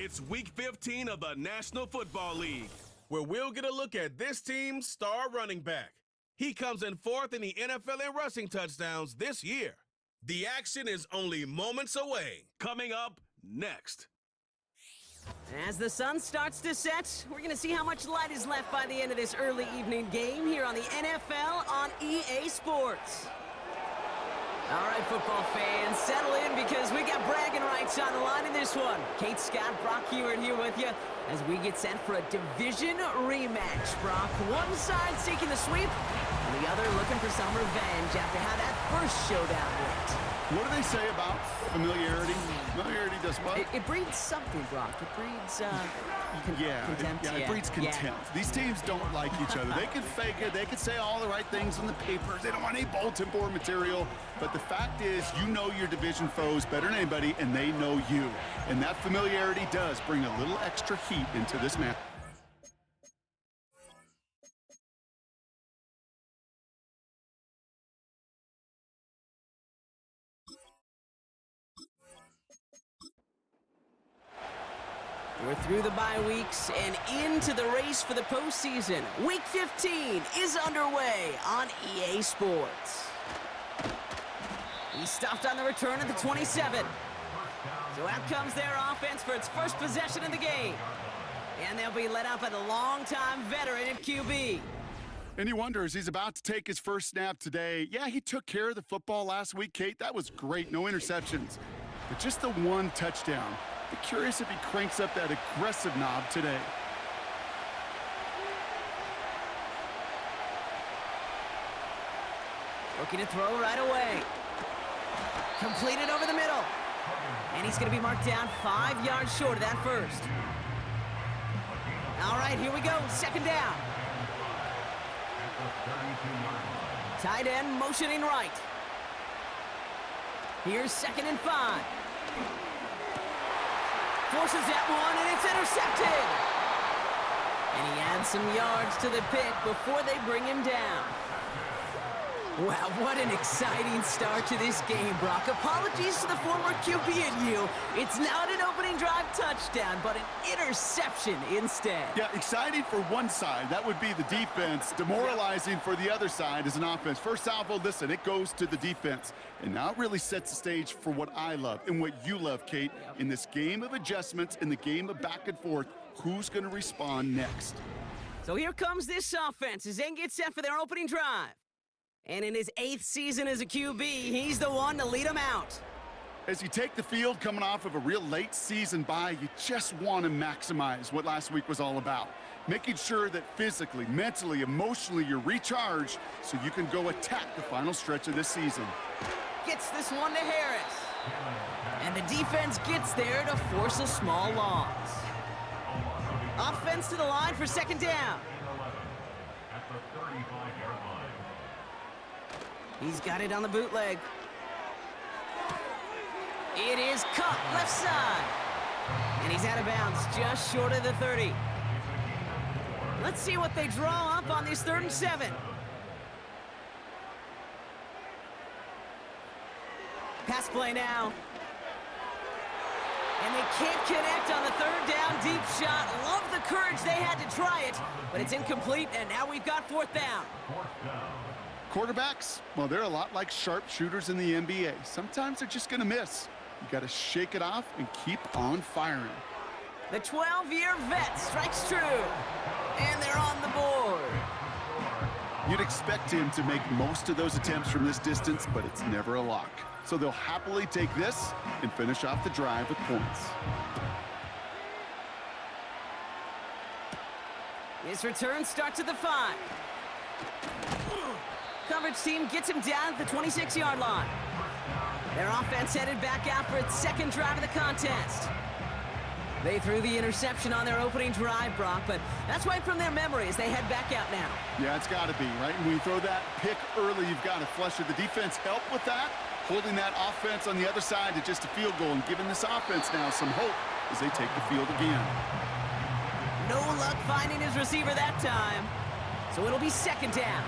It's Week 15 of the National Football League, where we'll get a look at this team's star running back. He comes in fourth in the NFL in rushing touchdowns this year. The action is only moments away. Coming up next. As the sun starts to set, we're going to see how much light is left by the end of this early evening game here on the NFL on EA Sports. All right, football fans, settle in because we got bragging rights on the line in this one. Kate, Scott, Brock Hewitt here with you as we get set for a division rematch. Brock, one side seeking the sweep, and the other looking for some revenge after how that first showdown went. What do they say about familiarity? Familiarity does what? It breeds something, Brock. It breeds, contempt. It breeds contempt. Yeah. These teams don't like each other. They can fake it. They can say all the right things on the papers. They don't want any bulletin board material. But the fact is, you know your division foes better than anybody, and they know you. And that familiarity does bring a little extra heat into this match. We're through the bye weeks and into the race for the postseason. Week 15 is underway on EA Sports. He stopped on the return at the 27. So out comes their offense for its first possession in the game. And they'll be led out by the longtime veteran at QB. And he wonders, he's about to take his first snap today. Yeah, he took care of the football last week, Kate. That was great. No interceptions. But just the one touchdown. Be curious if he cranks up that aggressive knob today. Looking to throw right away. Completed over the middle. And he's going to be marked down 5 yards short of that first. All right, here we go. Second down. Tight end motioning right. Here's 2nd and 5. Forces that one, and it's intercepted. And he adds some yards to the pick before they bring him down. Wow, what an exciting start to this game, Brock. Apologies to the former QB and you. It's not an opening drive touchdown, but an interception instead. Yeah, exciting for one side. That would be the defense. Demoralizing for the other side as an offense. First salvo, listen, it goes to the defense. And now it really sets the stage for what I love and what you love, Kate. In this game of adjustments, in the game of back and forth, who's going to respond next? So here comes this offense as they get set for their opening drive. And in his 8th season as a QB, he's the one to lead them out. As you take the field coming off of a real late season bye, you just want to maximize what last week was all about. Making sure that physically, mentally, emotionally, you're recharged so you can go attack the final stretch of this season. Gets this one to Harris. And the defense gets there to force a small loss. Offense to the line for 2nd down. He's got it on the bootleg. It is caught left side. And he's out of bounds just short of the 30. Let's see what they draw up on this 3rd and 7. Pass play now. And they can't connect on the 3rd down deep shot. Love the courage they had to try it, but it's incomplete, and now we've got 4th down. Quarterbacks, well, they're a lot like sharpshooters in the NBA. Sometimes they're just going to miss. You got to shake it off and keep on firing. The 12-year vet strikes true, and they're on the board. You'd expect him to make most of those attempts from this distance, but it's never a lock. So they'll happily take this and finish off the drive with points. This return starts at the 5. Coverage team gets him down at the 26-yard line. Their offense headed back out for its 2nd drive of the contest. They threw the interception on their opening drive, Brock, but that's right from their memory as they head back out now. Yeah, it's got to be, right? When you throw that pick early, you've got to flush it. The defense help with that, holding that offense on the other side to just a field goal and giving this offense now some hope as they take the field again. No luck finding his receiver that time, so it'll be 2nd down.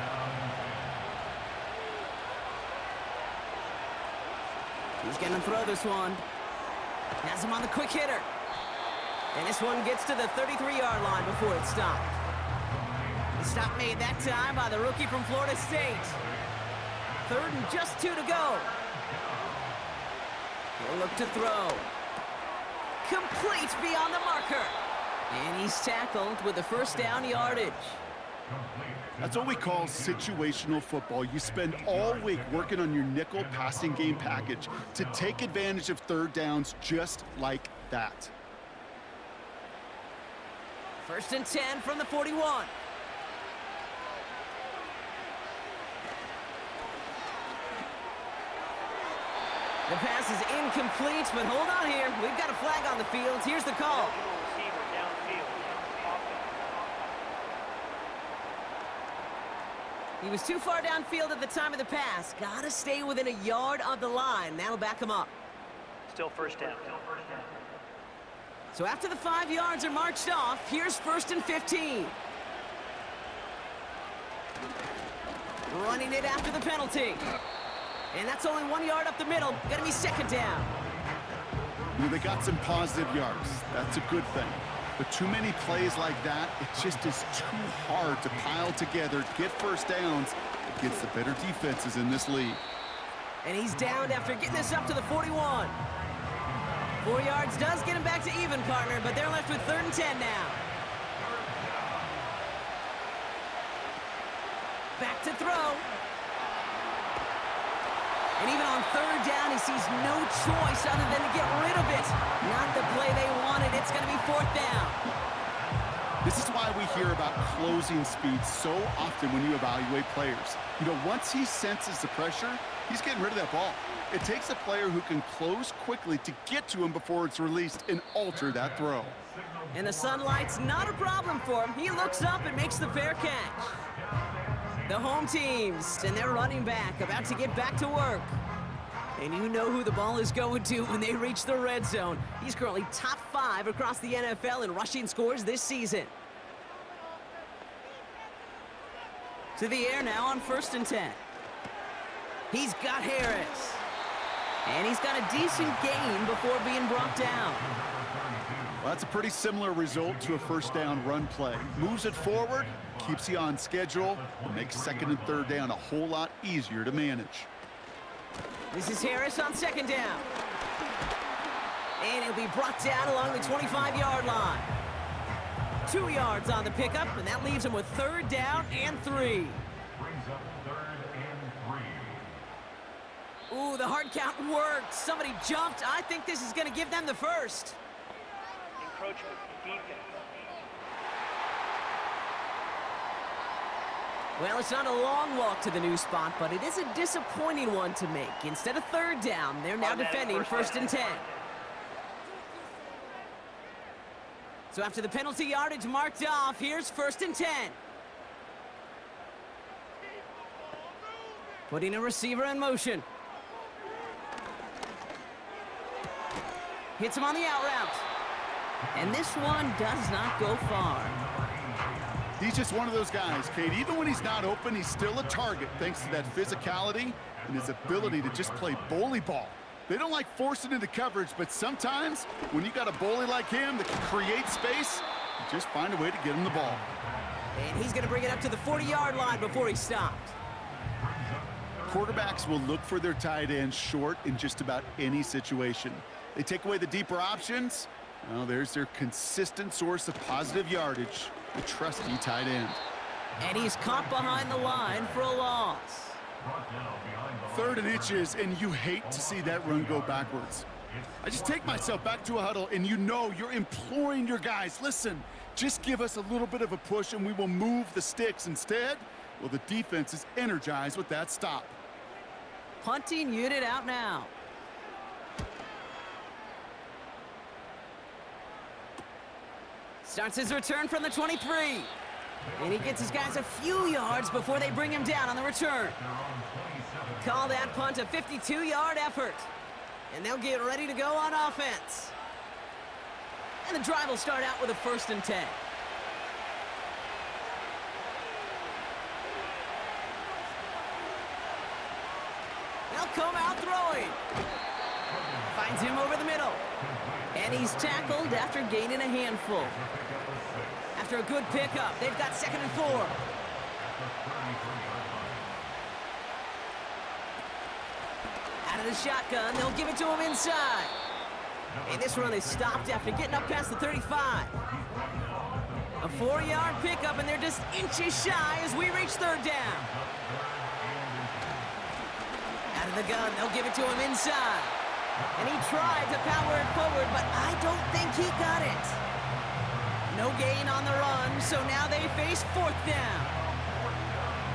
He's going to throw this one. Has him on the quick hitter. And this one gets to the 33-yard line before it stopped. The stop made that time by the rookie from Florida State. 3rd and just 2 to go. He'll look to throw. Complete beyond the marker. And he's tackled with the first down yardage. That's what we call situational football. You spend all week working on your nickel passing game package to take advantage of 3rd downs just like that. 1st and 10 from the 41. The pass is incomplete, but hold on here. We've got a flag on the field. Here's the call. He was too far downfield at the time of the pass. Gotta stay within a yard of the line. That'll back him up. Still first down. So after the 5 yards are marched off, here's 1st and 15. Running it after the penalty. And that's only 1 yard up the middle. Gonna be 2nd down. They got some positive yards. That's a good thing. But too many plays like that, it just is too hard to pile together, get 1st downs against the better defenses in this league. And he's downed after getting this up to the 41. 4 yards does get him back to even, partner, but they're left with 3rd and 10 now. Back to throw. And even on 3rd down, he sees no choice other than to get rid of it. Not the play they wanted. It's going to be 4th down. This is why we hear about closing speed so often when you evaluate players. You know, once he senses the pressure, he's getting rid of that ball. It takes a player who can close quickly to get to him before it's released and alter that throw. And the sunlight's not a problem for him. He looks up and makes the fair catch. The home teams and their running back about to get back to work. And you know who the ball is going to when they reach the red zone. He's currently top 5 across the NFL in rushing scores this season. To the air now on 1st and 10. He's got Harris. And he's got a decent gain before being brought down. Well, that's a pretty similar result to a 1st down run play. Moves it forward, keeps you on schedule, and makes 2nd and 3rd down a whole lot easier to manage. This is Harris on 2nd down. And he'll be brought down along the 25-yard line. 2 yards on the pickup, and that leaves him with 3rd down and 3. Ooh, the hard count worked. Somebody jumped. I think this is going to give them the 1st. Encroachment, defense. Well, it's not a long walk to the new spot, but it is a disappointing one to make. Instead of 3rd down, they're now defending 1st and 10. So after the penalty yardage marked off, here's 1st and 10. Putting a receiver in motion. Hits him on the out route. And this one does not go far. He's just one of those guys, Kate. Even when he's not open, he's still a target thanks to that physicality and his ability to just play bully ball. They don't like forcing into coverage, but sometimes when you got a bully like him that can create space, you just find a way to get him the ball. And he's going to bring it up to the 40-yard line before he stopped. Quarterbacks will look for their tight end short in just about any situation. They take away the deeper options. Well, there's their consistent source of positive yardage, the trusty tight end. And he's caught behind the line for a loss. 3rd and inches, and you hate to see that run go backwards. I just take myself back to a huddle, and you know you're imploring your guys, listen, just give us a little bit of a push, and we will move the sticks. Instead, well, the defense is energized with that stop. Punting unit out now. Starts his return from the 23. And he gets his guys a few yards before they bring him down on the return. Call that punt a 52-yard effort. And they'll get ready to go on offense. And the drive will start out with a 1st and 10. They'll come out throwing. Finds him over the middle. And he's tackled after gaining a handful. After a good pickup, they've got 2nd and 4. Out of the shotgun, they'll give it to him inside. And this run is stopped after getting up past the 35. A 4-yard pickup, and they're just inches shy as we reach 3rd down. Out of the gun, they'll give it to him inside. And he tried to power it forward, but I don't think he got it. No gain on the run, so now they face 4th down.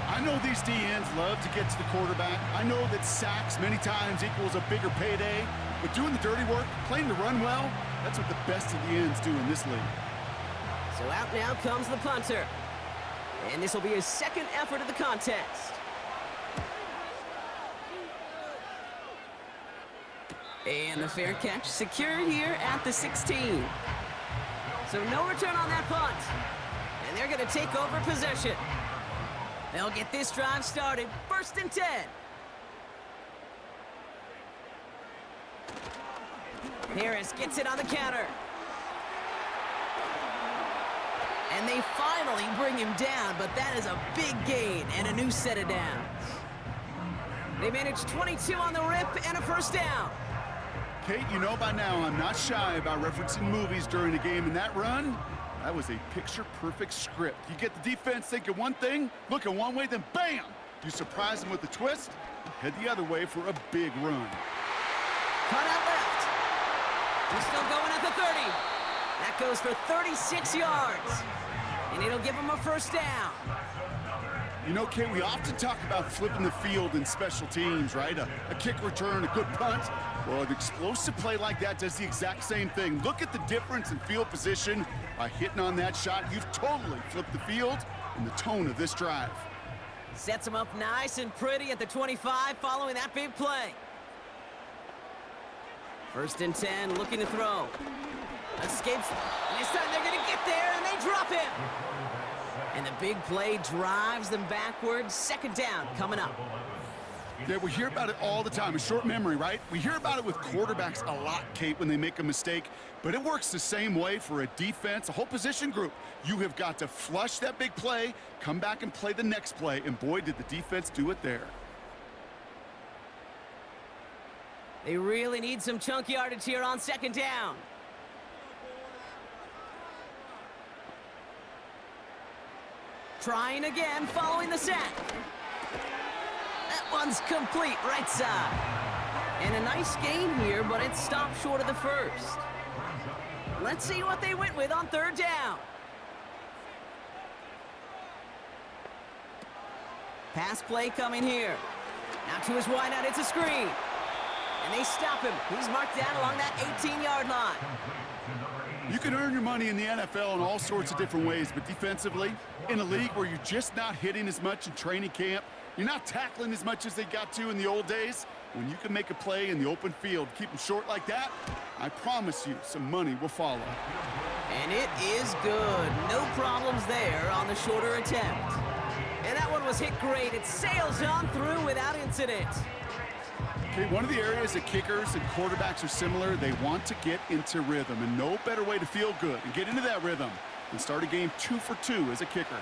I know these DNs love to get to the quarterback. I know that sacks many times equals a bigger payday, but doing the dirty work, playing the run well, that's what the best of the ends do in this league. So out now comes the punter. And this will be his 2nd effort of the contest. And the fair catch secured here at the 16. So no return on that punt. And they're going to take over possession. They'll get this drive started. 1st and 10. Harris gets it on the counter. And they finally bring him down, but that is a big gain and a new set of downs. They managed 22 on the rip and a 1st down. Kate, you know by now I'm not shy about referencing movies during a game, and that run, that was a picture-perfect script. You get the defense thinking one thing, looking one way, then bam! You surprise them with a twist, head the other way for a big run. Cut out left. He's still going at the 30. That goes for 36 yards. And it'll give him a 1st down. You know, Kate, we often talk about flipping the field in special teams, right? A kick return, a good punt. Well, an explosive play like that does the exact same thing. Look at the difference in field position. By hitting on that shot, you've totally flipped the field and the tone of this drive. Sets him up nice and pretty at the 25 following that big play. 1st and 10, looking to throw. Escapes. This time they're going to get there, and they drop him. And the big play drives them backwards. 2nd down coming up. Yeah, we hear about it all the time. A short memory, right? We hear about it with quarterbacks a lot, Kate, when they make a mistake. But it works the same way for a defense, a whole position group. You have got to flush that big play, come back and play the next play, and boy, did the defense do it there. They really need some chunk yardage here on 2nd down. Trying again following the sack. That one's complete right side. And a nice gain here, but it stopped short of the 1st. Let's see what they went with on 3rd down. Pass play coming here. Now to his wideout, it's a screen. And they stop him. He's marked down along that 18-yard line. You can earn your money in the NFL in all sorts of different ways, but defensively, in a league where you're just not hitting as much in training camp, you're not tackling as much as they got to in the old days, when you can make a play in the open field, keep them short like that, I promise you some money will follow. And it is good. No problems there on the shorter attempt. And that one was hit great. It sails on through without incident. Okay, one of the areas that kickers and quarterbacks are similar, they want to get into rhythm, and no better way to feel good and get into that rhythm than start a game 2 for 2 as a kicker.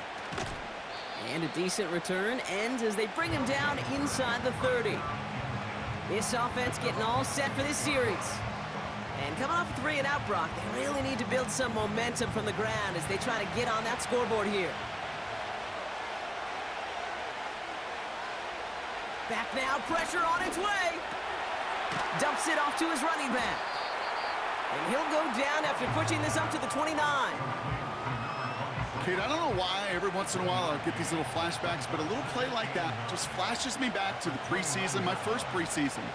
And a decent return ends as they bring him down inside the 30. This offense getting all set for this series. And coming off 3 and out, Brock, they really need to build some momentum from the ground as they try to get on that scoreboard here. Back now, pressure on its way. Dumps it off to his running back. And he'll go down after pushing this up to the 29. Kate, I don't know why every once in a while I get these little flashbacks, but a little play like that just flashes me back to the preseason, my first preseason.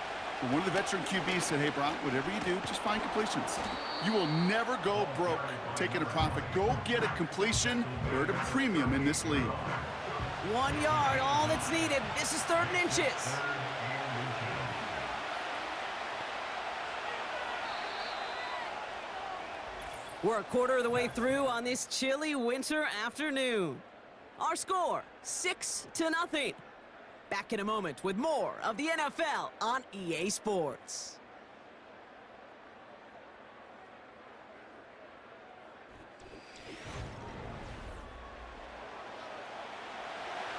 When one of the veteran QBs said, hey, Brock, whatever you do, just find completions. You will never go broke taking a profit. Go get a completion. They're at a premium in this league. 1 yard, all that's needed. This is 3rd and inches. We're a quarter of the way through on this chilly winter afternoon. Our score, 6-0. Back in a moment with more of the NFL on EA Sports.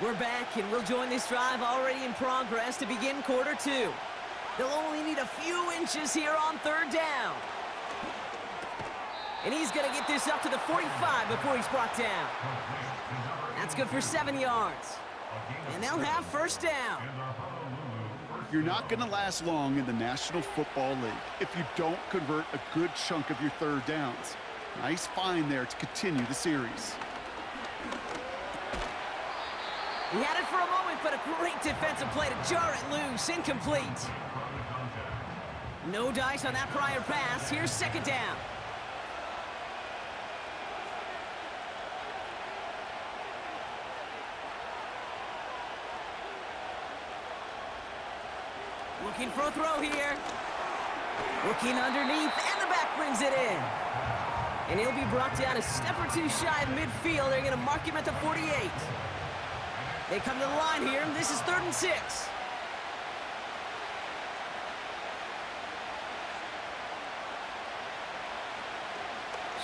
We're back, and we'll join this drive already in progress to begin quarter two. They'll only need a few inches here on third down. And he's going to get this up to the 45 before he's brought down. That's good for 7 yards. And they'll have first down. You're not going to last long in the National Football League if you don't convert a good chunk of your third downs. Nice find there to continue the series. He had it for a moment, but a great defensive play to jar it loose. Incomplete. No dice on that prior pass. Here's second down. Looking for a throw here. Looking underneath, and the back brings it in. And he'll be brought down a step or two shy of midfield. They're going to mark him at the 48. They come to the line here. This is 3rd and 6.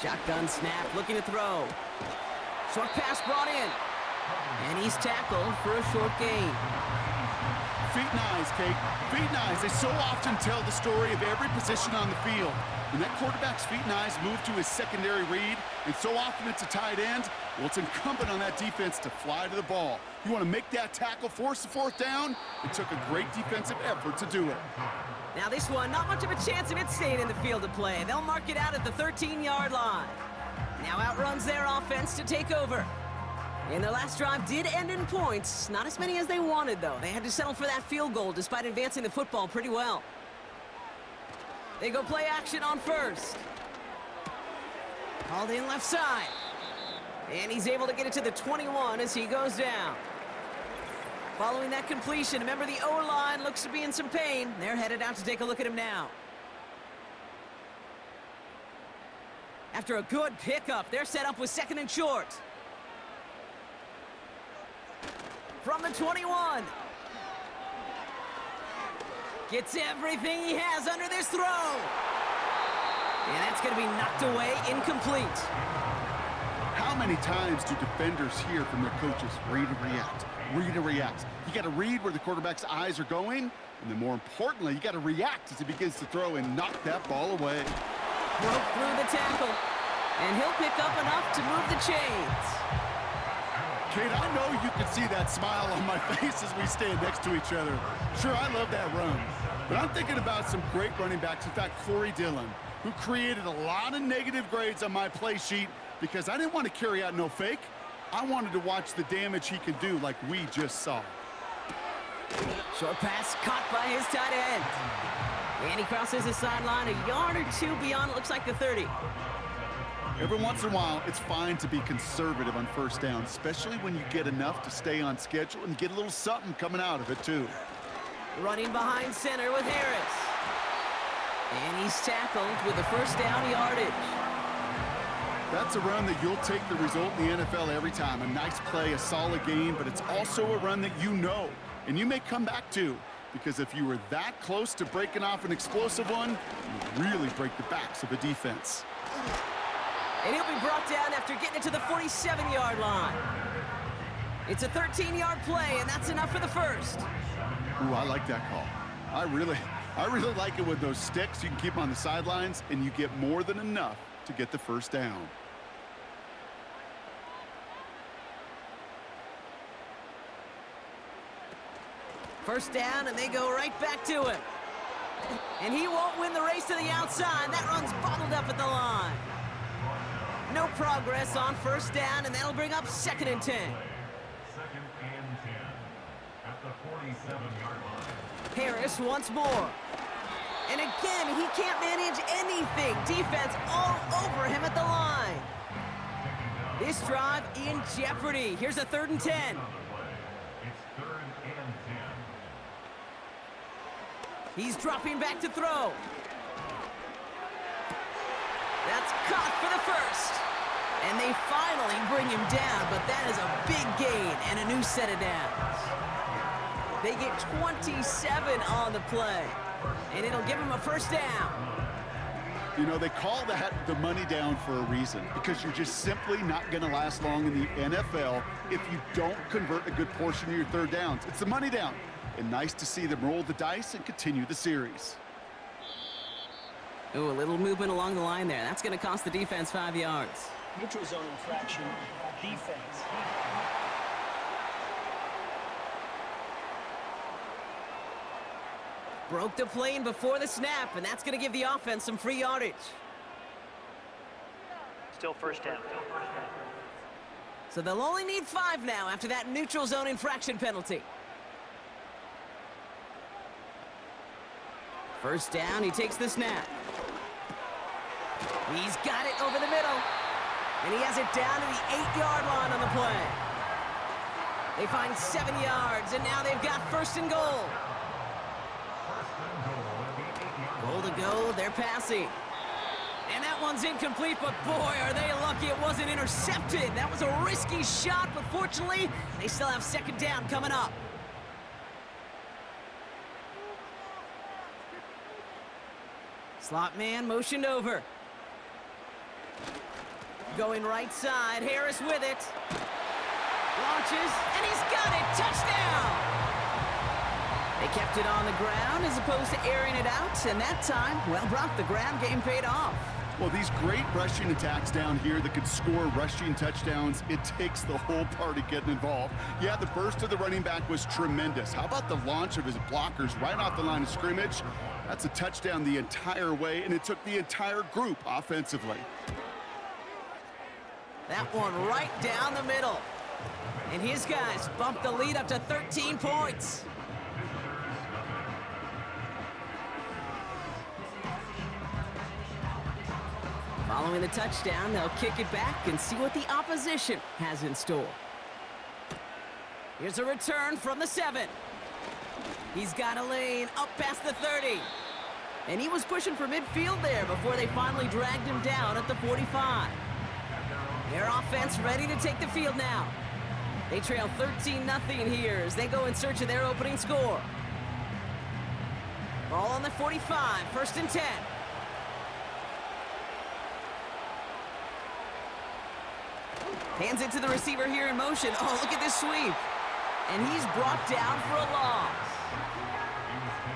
Shotgun snap, looking to throw. Short pass brought in. And he's tackled for a short gain. Feet and eyes, Kate. Feet and eyes. They so often tell the story of every position on the field. When that quarterback's feet and eyes move to his secondary read, and so often it's a tight end, well, it's incumbent on that defense to fly to the ball. You want to make that tackle, force the fourth down? It took a great defensive effort to do it. Now this one, not much of a chance of it staying in the field of play. They'll mark it out at the 13-yard line. Now outruns their offense to take over. And their last drive did end in points. Not as many as they wanted, though. They had to settle for that field goal despite advancing the football pretty well. They go play action on first. Called in left side. And he's able to get it to the 21 as he goes down. Following that completion, remember the O-line looks to be in some pain. They're headed out to take a look at him now. After a good pickup, they're set up with 2nd and short. From the 21. Gets everything he has under this throw. And that's going to be knocked away, incomplete. How many times do defenders hear from their coaches, read and react, read and react? You got to read where the quarterback's eyes are going, and then more importantly, you got to react as he begins to throw and knock that ball away. Broke through the tackle, and he'll pick up enough to move the chains. Kate, I know you can see that smile on my face as we stand next to each other. Sure, I love that run. But I'm thinking about some great running backs. In fact, Corey Dillon, who created a lot of negative grades on my play sheet because I didn't want to carry out no fake. I wanted to watch the damage he could do like we just saw. Short pass caught by his tight end. And he crosses the sideline a yard or two beyond, it looks like the 30. Every once in a while, it's fine to be conservative on first down, especially when you get enough to stay on schedule and get a little something coming out of it, too. Running behind center with Harris. And he's tackled with the first down yardage. That's a run that you'll take the result in the NFL every time. A nice play, a solid game, but it's also a run that you know, and you may come back to, because if you were that close to breaking off an explosive one, you really break the backs of a defense. And he'll be brought down after getting it to the 47-yard line. It's a 13-yard play, and that's enough for the first. Ooh, I like that call. I really like it with those sticks. You can keep them on the sidelines, and you get more than enough to get the first down. First down, and they go right back to him. And he won't win the race to the outside. That run's bottled up at the line. No progress on first down, and that'll bring up 2nd and 10. 2nd and 10 at the 47-yard line. Harris once more. And again, he can't manage anything. Defense all over him at the line. This drive in jeopardy. Here's a 3rd and 10. It's 3rd and 10. He's dropping back to throw. That's caught for the first. And they finally bring him down, but that is a big gain and a new set of downs. They get 27 on the play, and it'll give him a first down. You know, they call that the money down for a reason, because you're just simply not going to last long in the NFL if you don't convert a good portion of your third downs. It's the money down. And nice to see them roll the dice and continue the series. Ooh, a little movement along the line there. That's going to cost the defense 5 yards. Neutral zone infraction, defense. Broke the plane before the snap, and that's going to give the offense some free yardage. Still first down. So they'll only need 5 now after that neutral zone infraction penalty. First down, he takes the snap. He's got it over the middle. And he has it down to the 8-yard line on the play. They find 7 yards, and now they've got first and goal. Goal to go, they're passing. And that one's incomplete, but boy, are they lucky it wasn't intercepted. That was a risky shot, but fortunately, they still have second down coming up. Slot man motioned over. Going right side, Harris with it. Launches, and he's got it! Touchdown! They kept it on the ground as opposed to airing it out, and that time, well, Brock, the ground game paid off. Well, these great rushing attacks down here that could score rushing touchdowns, it takes the whole party getting involved. Yeah, the burst of the running back was tremendous. How about the launch of his blockers right off the line of scrimmage? That's a touchdown the entire way, and it took the entire group offensively. That one right down the middle. And his guys bumped the lead up to 13 points. Following the touchdown, they'll kick it back and see what the opposition has in store. Here's a return from the 7. He's got a lane up past the 30. And he was pushing for midfield there before they finally dragged him down at the 45. Their offense ready to take the field now. They trail 13-0 here as they go in search of their opening score. Ball on the 45, first and 10. Hands it to the receiver here in motion. Oh, look at this sweep. And he's brought down for a loss.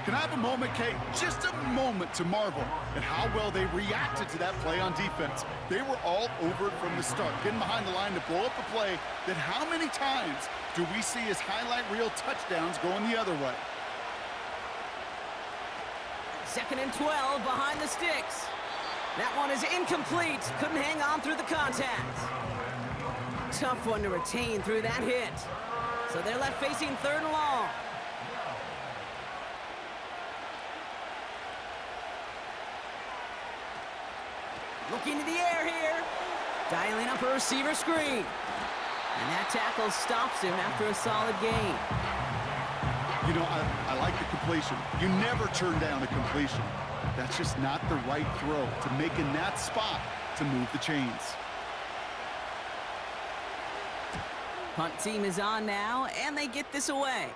Can I have a moment, Kate? Just a moment to marvel at how well they reacted to that play on defense. They were all over it from the start, getting behind the line to blow up a play that how many times do we see as highlight reel touchdowns going the other way? Second and 12 behind the sticks. That one is incomplete. Couldn't hang on through the contact. Tough one to retain through that hit. So they're left facing third and long. Looking to the air here. Dialing up a receiver screen. And that tackle stops him after a solid gain. You know, I like the completion. You never turn down a completion. That's just not the right throw to make in that spot to move the chains. Punt team is on now, and they get this away.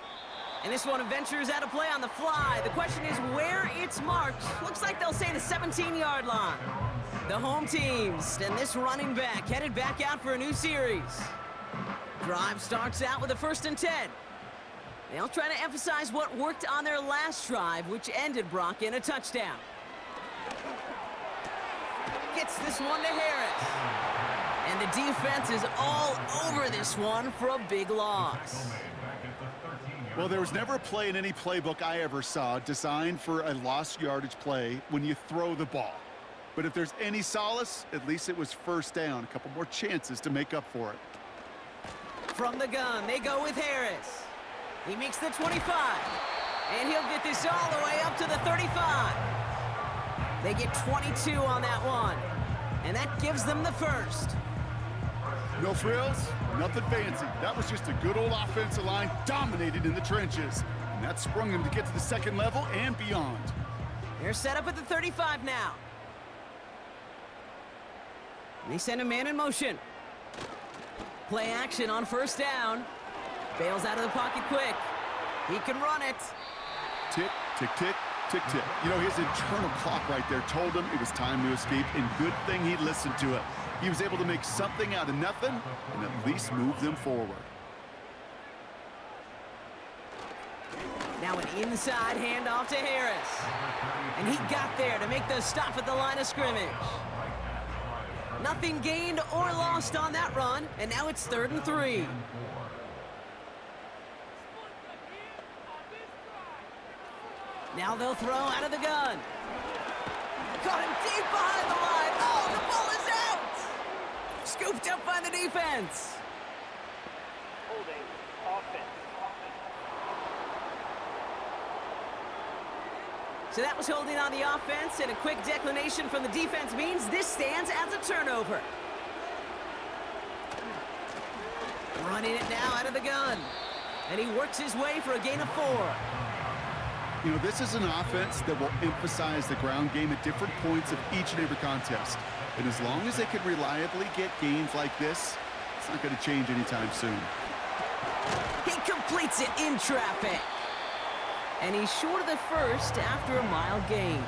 And this one ventures out of play on the fly. The question is where it's marked. Looks like they'll say the 17-yard line. The home teams and this running back headed back out for a new series. Drive starts out with a first and 10. They'll try to emphasize what worked on their last drive, which ended, Brock, in a touchdown. Gets this one to Harris. And the defense is all over this one for a big loss. Well, there was never a play in any playbook I ever saw designed for a lost yardage play when you throw the ball. But if there's any solace, at least it was first down. A couple more chances to make up for it. From the gun, they go with Harris. He makes the 25. And he'll get this all the way up to the 35. They get 22 on that one. And that gives them the first. No frills, nothing fancy. That was just a good old offensive line dominated in the trenches. And that sprung them to get to the second level and beyond. They're set up at the 35 now. And they send a man in motion. Play action on first down. Bails out of the pocket quick. He can run it. Tick, tick, tick. Tick, tick. You know, his internal clock right there told him it was time to escape, and good thing he listened to it. He was able to make something out of nothing and at least move them forward. Now an inside handoff to Harris. And he got there to make the stop at the line of scrimmage. Nothing gained or lost on that run, and now it's 3rd and 3. Now they'll throw out of the gun. Caught him deep behind the line. Oh, the ball is out! Scooped up by the defense. Holding. Offense. So that was holding on the offense, and a quick declination from the defense means this stands as a turnover. Running it now out of the gun. And he works his way for a gain of 4. You know, this is an offense that will emphasize the ground game at different points of each and every contest. And as long as they can reliably get gains like this, it's not going to change anytime soon. He completes it in traffic. And he's short of the first after a mild gain.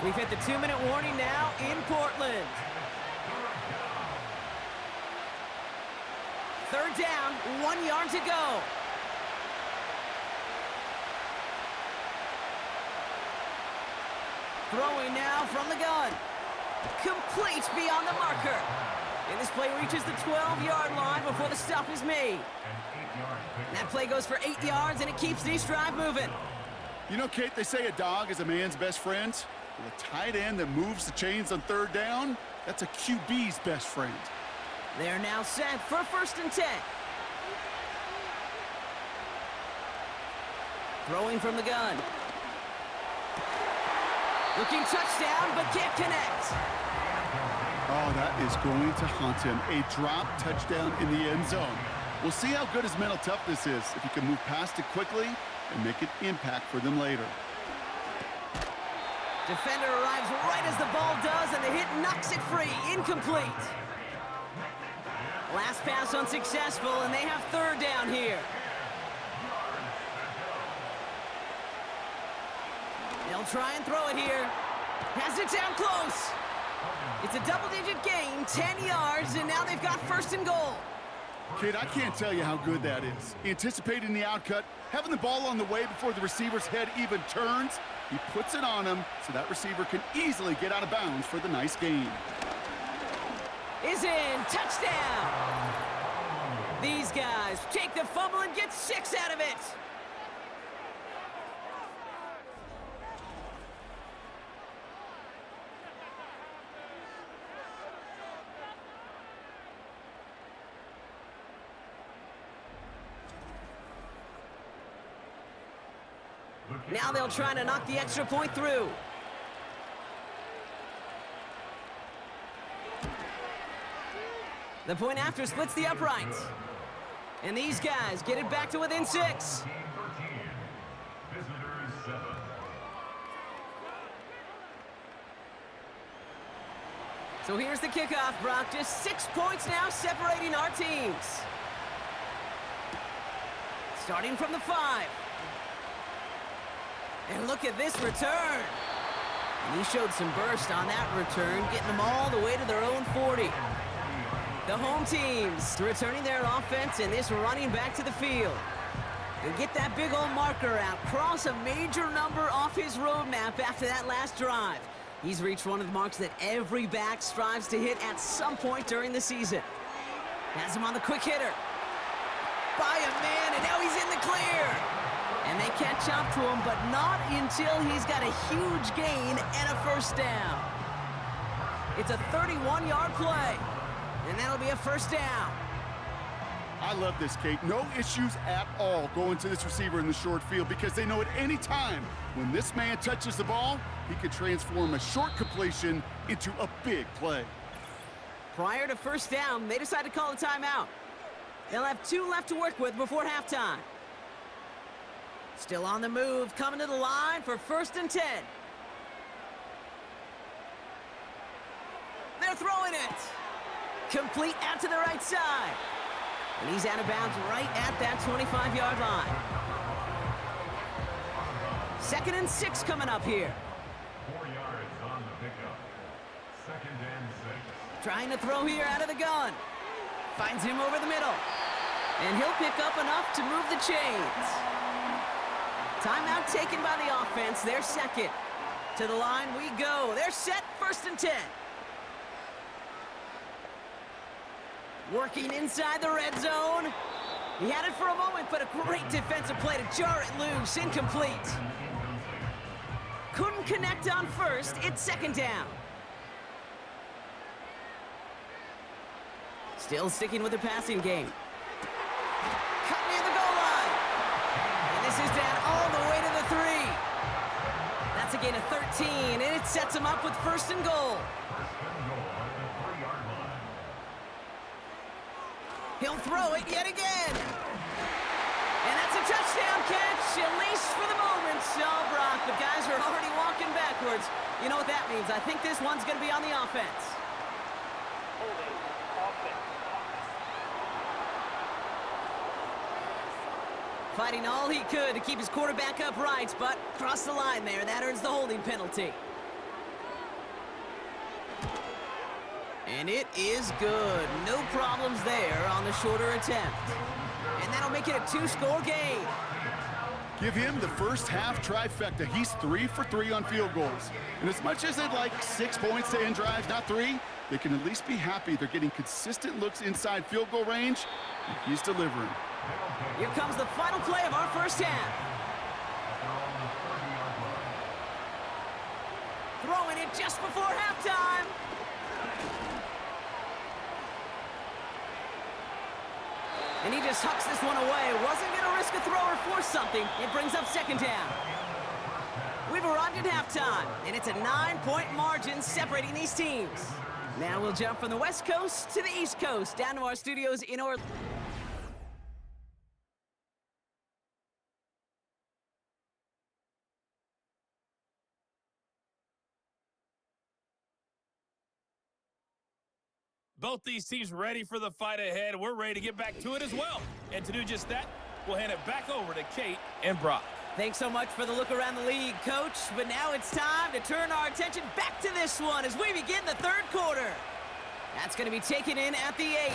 We've hit the 2-minute warning now in Portland. 3rd down, 1 yard to go. Throwing now from the gun. Complete beyond the marker. And this play reaches the 12-yard line before the stop is made. And that play goes for 8 yards, and it keeps this drive moving. You know, Kate, they say a dog is a man's best friend. Well, a tight end that moves the chains on 3rd down, that's a QB's best friend. They're now set for 1st and 10. Throwing from the gun. Looking touchdown, but can't connect. Oh, that is going to haunt him. A drop touchdown in the end zone. We'll see how good his mental toughness is, if he can move past it quickly and make an impact for them later. Defender arrives right as the ball does, and the hit knocks it free. Incomplete. Last pass unsuccessful, and they have 3rd down here. They'll try and throw it here. Has it down close. It's a double-digit gain, 10 yards, and now they've got 1st and goal. Kid, I can't tell you how good that is. Anticipating the outcut, having the ball on the way before the receiver's head even turns, he puts it on him so that receiver can easily get out of bounds for the nice gain. Is in. Touchdown. These guys take the fumble and get 6 out of it. Now they'll try to knock the extra point through. The point after splits the uprights. And these guys get it back to within 6. Visitors 7. So here's the kickoff, Brock. Just 6 points now separating our teams. Starting from the 5. And look at this return. And he showed some burst on that return, getting them all the way to their own 40. The home teams returning their offense and this running back to the field. And get that big old marker out. Cross a major number off his roadmap after that last drive. He's reached one of the marks that every back strives to hit at some point during the season. Has him on the quick hitter. By a man, and now he's in the clear. And they catch up to him, but not until he's got a huge gain and a 1st down. It's a 31-yard play, and that'll be a 1st down. I love this, Kate. No issues at all going to this receiver in the short field because they know at any time when this man touches the ball, he can transform a short completion into a big play. Prior to 1st down, they decide to call a timeout. They'll have 2 left to work with before halftime. Still on the move, coming to the line for 1st and 10. They're throwing it. Complete out to the right side. And he's out of bounds right at that 25-yard line. 2nd and 6 coming up here. 4 yards on the pickup. 2nd and 6. Trying to throw here out of the gun. Finds him over the middle. And he'll pick up enough to move the chains. Timeout taken by the offense. They're second. To the line we go. They're set. 1st and 10. Working inside the red zone. He had it for a moment, but a great defensive play to jar it loose. Incomplete. Couldn't connect on 1st. It's 2nd down. Still sticking with the passing game. Cut near the goal line. And this is down all the way to the 3. That's a gain of 13, and it sets him up with 1st and goal. 1st and goal at the 3-yard line. He'll throw it yet again. And that's a touchdown catch, at least for the moment. Oh, Brock, the guys are already walking backwards. You know what that means. I think this one's going to be on the offense. Holding. Offense. Fighting all he could to keep his quarterback upright, but crossed the line there. That earns the holding penalty. And it is good. No problems there on the shorter attempt. And that'll make it a 2-score game. Give him the first half trifecta. He's 3 for 3 on field goals. And as much as they'd like 6 points to end drives, not 3, they can at least be happy they're getting consistent looks inside field goal range, and he's delivering. Here comes the final play of our first half. Throwing it just before halftime. And he just hucks this one away. Wasn't going to risk a throw or force something. It brings up 2nd down. We've arrived at halftime, and it's a 9-point margin separating these teams. Now we'll jump from the West Coast to the East Coast, down to our studios in Orlando. Both these teams ready for the fight ahead. We're ready to get back to it as well. And to do just that, we'll hand it back over to Kate and Brock. Thanks so much for the look around the league, Coach. But now it's time to turn our attention back to this one as we begin the 3rd quarter. That's going to be taken in at the 8.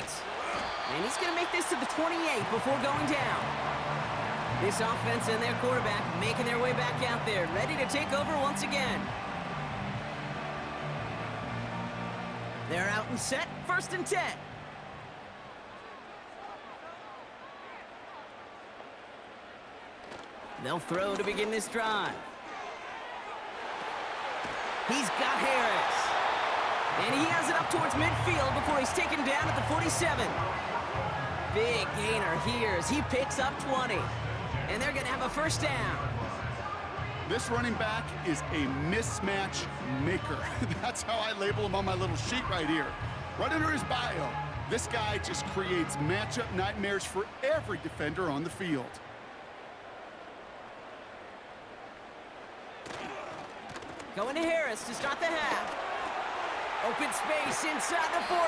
And he's going to make this to the 28 before going down. This offense and their quarterback making their way back out there, ready to take over once again. They're out and set, 1st and 10. They'll throw to begin this drive. He's got Harris. And he has it up towards midfield before he's taken down at the 47. Big gainer here as he picks up 20. And they're going to have a 1st down. This running back is a mismatch maker. That's how I label him on my little sheet right here. Right under his bio, this guy just creates matchup nightmares for every defender on the field. Going to Harris to start the half. Open space inside the 40.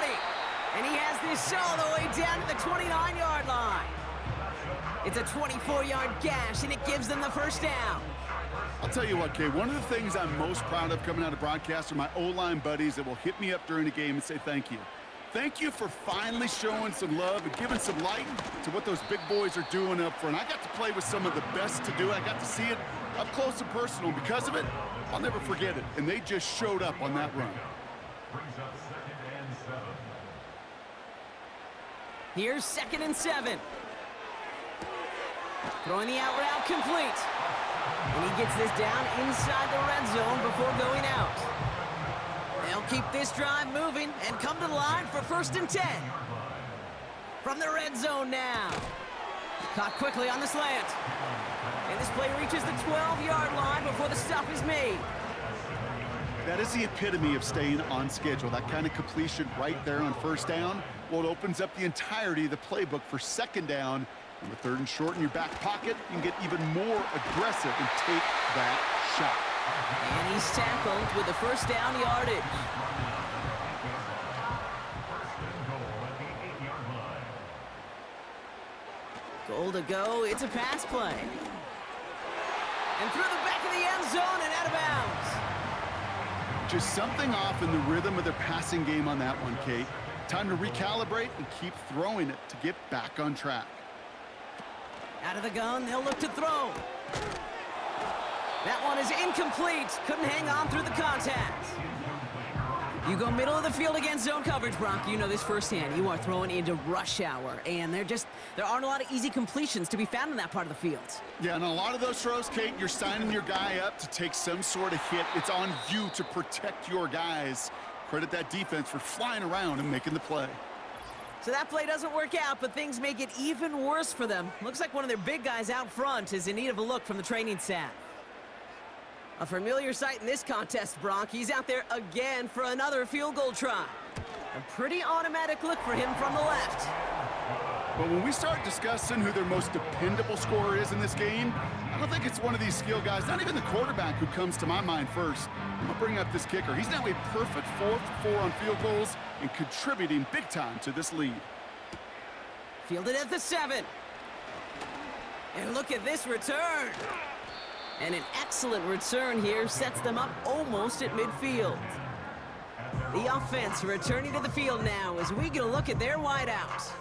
And he has this all the way down to the 29-yard line. It's a 24-yard gash, and it gives them the 1st down. I'll tell you what, Kay, one of the things I'm most proud of coming out of broadcast are my O-line buddies that will hit me up during the game and say thank you. Thank you for finally showing some love and giving some light to what those big boys are doing up front. I got to play with some of the best to do it. I got to see it up close and personal. Because of it, I'll never forget it. And they just showed up on that run. Brings up 2nd and 7. Here's 2nd and 7. Throwing the out route complete. And he gets this down inside the red zone before going out. They'll keep this drive moving and come to the line for 1st and 10. From the red zone now. Caught quickly on the slant. And this play reaches the 12-yard line before the stop is made. That is the epitome of staying on schedule. That kind of completion right there on 1st down. Well, it opens up the entirety of the playbook for 2nd down. And with 3rd and short in your back pocket, you can get even more aggressive and take that shot. And he's tackled with the 1st down yardage. 1st and goal at the 8-yard line. Goal to go. It's a pass play. And through the back of the end zone and out of bounds. Just something off in the rhythm of their passing game on that one, Kate. Time to recalibrate and keep throwing it to get back on track. Out of the gun, they'll look to throw. That one is incomplete. Couldn't hang on through the contact. You go middle of the field against zone coverage, Brock. You know this firsthand. You are throwing into rush hour, and there aren't a lot of easy completions to be found in that part of the field. Yeah, and a lot of those throws, Kate, you're signing your guy up to take some sort of hit. It's on you to protect your guys. Credit that defense for flying around and making the play. So that play doesn't work out, but things make it even worse for them. Looks like one of their big guys out front is in need of a look from the training staff. A familiar sight in this contest, Brock. He's out there again for another field goal try. A pretty automatic look for him from the left. But when we start discussing who their most dependable scorer is in this game, I don't think it's one of these skill guys, not even the quarterback, who comes to my mind first. I'm gonna bring up this kicker. He's now a perfect 4 for 4 on field goals and contributing big time to this lead. Fielded at the 7. And look at this return. And an excellent return here sets them up almost at midfield. The offense returning to the field now as we get a look at their wideout.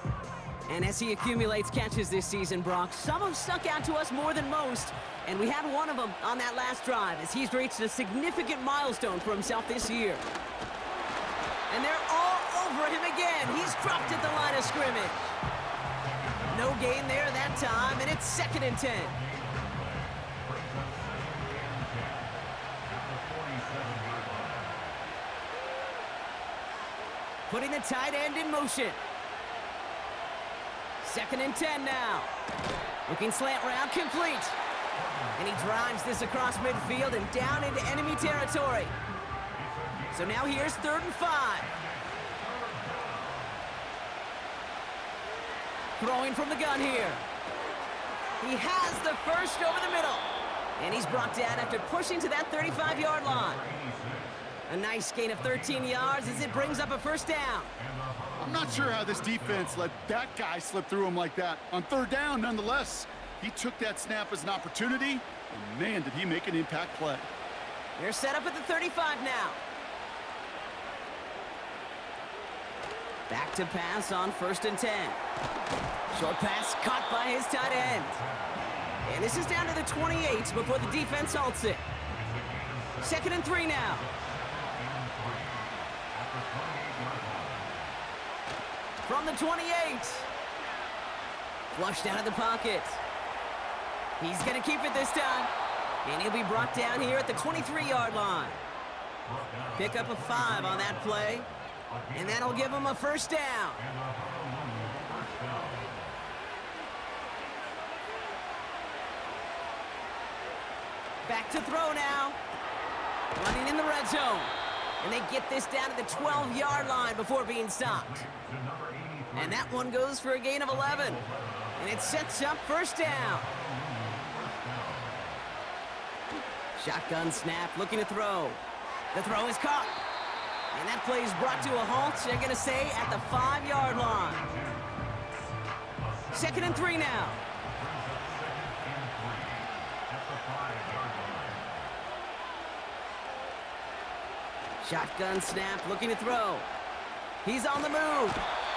And as he accumulates catches this season, Brock, some have stuck out to us more than most, and we had one of them on that last drive as he's reached a significant milestone for himself this year. And they're all over him again. He's dropped at the line of scrimmage. No gain there that time, and it's 2nd and 10. Putting the tight end in motion. 2nd and 10 now. Looking slant route, complete. And he drives this across midfield and down into enemy territory. So now here's 3rd and 5. Throwing from the gun here. He has the first over the middle. And he's brought down after pushing to that 35-yard line. A nice gain of 13 yards as it brings up a 1st down. I'm not sure how this defense let that guy slip through him like that. On 3rd down, nonetheless, he took that snap as an opportunity, and man, did he make an impact play. They're set up at the 35 now. Back to pass on 1st and 10. Short pass caught by his tight end. And this is down to the 28 before the defense halts it. 2nd and 3 now. From the 28. Flushed out of the pocket. He's going to keep it this time. And he'll be brought down here at the 23-yard line. Pick up a 5 on that play. And that'll give him a 1st down. Back to throw now. Running in the red zone. And they get this down to the 12-yard line before being stopped. And that one goes for a gain of 11. And it sets up 1st down. Shotgun snap, looking to throw. The throw is caught. And that play is brought to a halt, they're going to say, at the 5-yard line. 2nd and 3 now. Shotgun snap, looking to throw. He's on the move.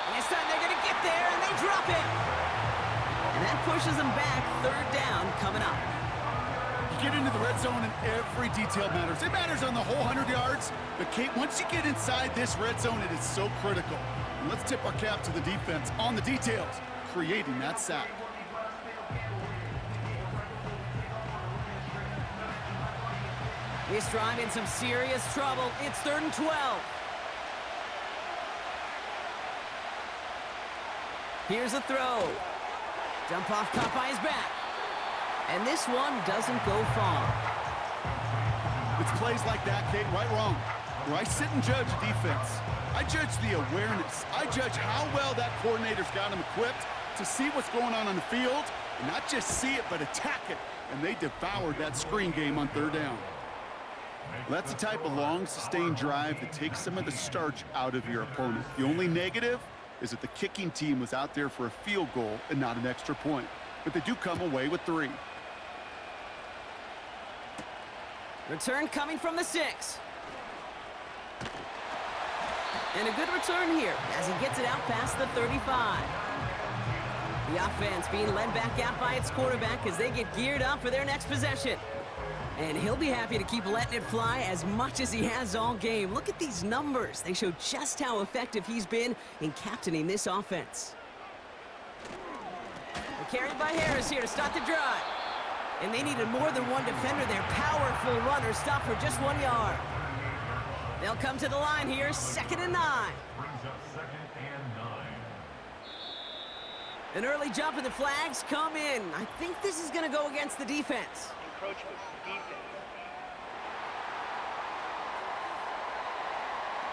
And this time they're going to get there, and they drop him. And that pushes them back. 3rd down coming up. You get into the red zone, and every detail matters. It matters on the whole 100 yards. But, Kate, once you get inside this red zone, it is so critical. And let's tip our cap to the defense on the details, creating that sack. This drive in some serious trouble. It's 3rd and 12. Here's a throw. Dump off caught by his back. And this one doesn't go far. It's plays like that, Kate, right wrong, where I sit and judge a defense. I judge the awareness. I judge how well that coordinator's got him equipped to see what's going on the field, and not just see it, but attack it. And they devoured that screen game on 3rd down. Well, that's the type of long, sustained drive that takes some of the starch out of your opponent. The only negative is that the kicking team was out there for a field goal and not an extra point. But they do come away with 3. Return coming from the 6. And a good return here as he gets it out past the 35. The offense being led back out by its quarterback as they get geared up for their next possession. And he'll be happy to keep letting it fly as much as he has all game. Look at these numbers. They show just how effective he's been in captaining this offense. Carried by Harris here to start the drive. And they needed more than one defender. Their powerful runner stopped for just 1 yard. They'll come to the line here, 2nd and 9. Brings up 2nd and 9. An early jump and the flags come in. I think this is going to go against the defense. Encroachment, defense.